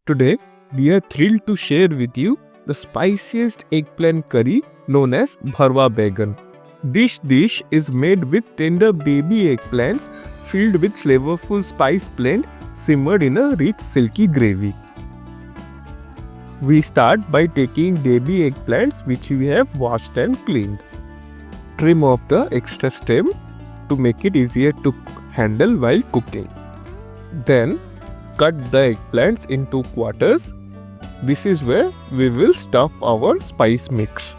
Today, we are thrilled to share with you the spiciest eggplant curry known as Bharwa Baingan. This dish is made with tender baby eggplants filled with flavorful spice blend simmered in a rich silky gravy. We start by taking baby eggplants which we have washed and cleaned. Trim off the extra stem to make it easier to handle while cooking. Then cut the eggplants into quarters. This is where we will stuff our spice mix.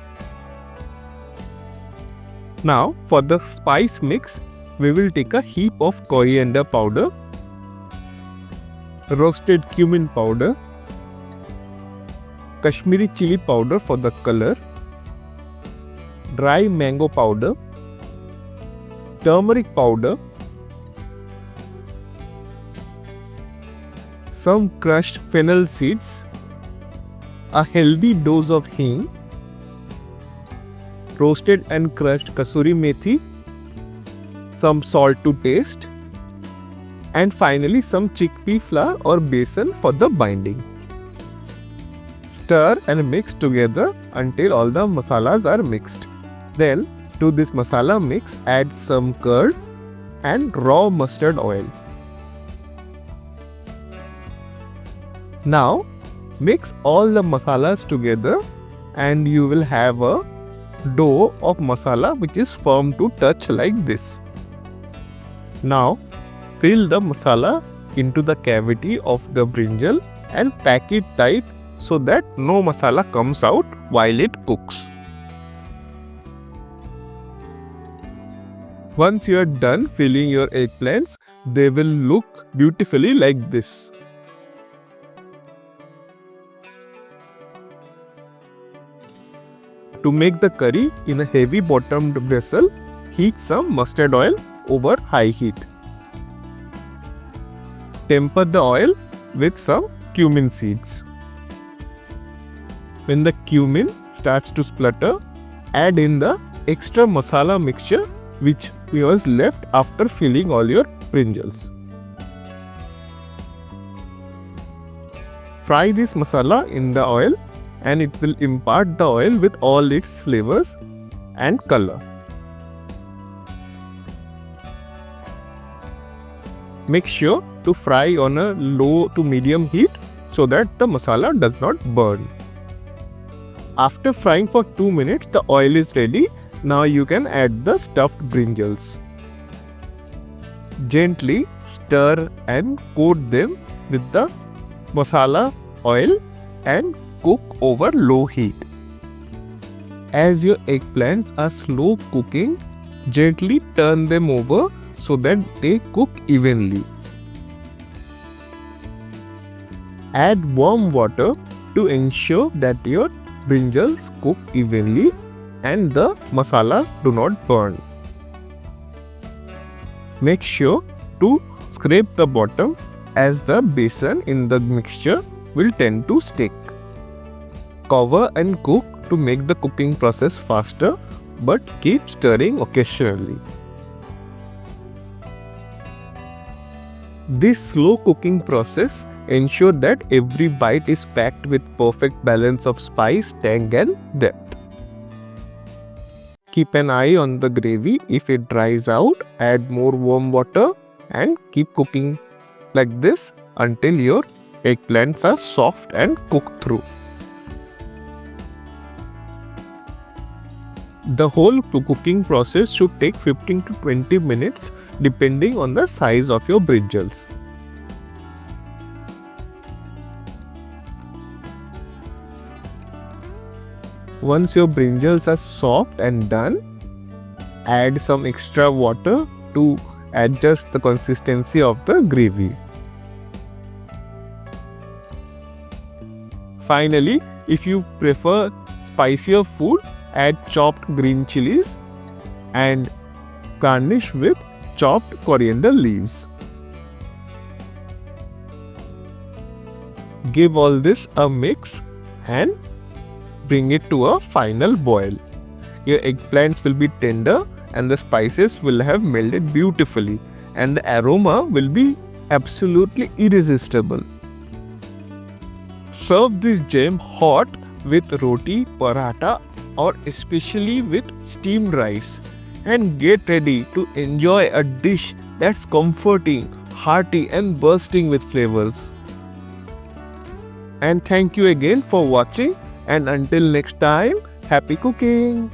Now for the spice mix, we will take a heap of coriander powder, roasted cumin powder, Kashmiri chili powder for the color, dry mango powder, turmeric powder, some crushed fennel seeds, a healthy dose of hing, roasted and crushed kasuri methi, some salt to taste, and finally some chickpea flour or besan for the binding. Stir and mix together until all the masalas are mixed. Then to this masala mix add some curd and raw mustard oil. Now mix all the masalas together and you will have a dough of masala which is firm to touch like this. Now fill the masala into the cavity of the brinjal and pack it tight so that no masala comes out while it cooks. Once you are done filling your eggplants, they will look beautifully like this. To make the curry in a heavy bottomed vessel, heat some mustard oil over high heat. Temper the oil with some cumin seeds. When the cumin starts to splutter, add in the extra masala mixture which was left after filling all your brinjals. Fry this masala in the oil and it will impart the oil with all its flavors and color. Make sure to fry on a low to medium heat so that the masala does not burn. After frying for 2 minutes, the oil is ready. Now you can add the stuffed brinjals. Gently stir and coat them with the masala oil and cook over low heat. As your eggplants are slow cooking, gently turn them over so that they cook evenly. Add warm water to ensure that your brinjals cook evenly and the masala do not burn. Make sure to scrape the bottom as the besan in the mixture will tend to stick. Cover and cook to make the cooking process faster, but keep stirring occasionally. This slow cooking process ensures that every bite is packed with perfect balance of spice, tang and depth. Keep an eye on the gravy. If it dries out, add more warm water and keep cooking like this until your eggplants are soft and cooked through. The whole cooking process should take 15 to 20 minutes depending on the size of your brinjals. Once your brinjals are soft and done, add some extra water to adjust the consistency of the gravy. Finally, if you prefer spicier food, add chopped green chilies and garnish with chopped coriander leaves. Give all this a mix and bring it to a final boil. Your eggplants will be tender and the spices will have melded beautifully and the aroma will be absolutely irresistible. Serve this gem hot with roti, paratha, or especially with steamed rice. And get ready to enjoy a dish that's comforting, hearty, and bursting with flavors. And thank you again for watching. And until next time, happy cooking!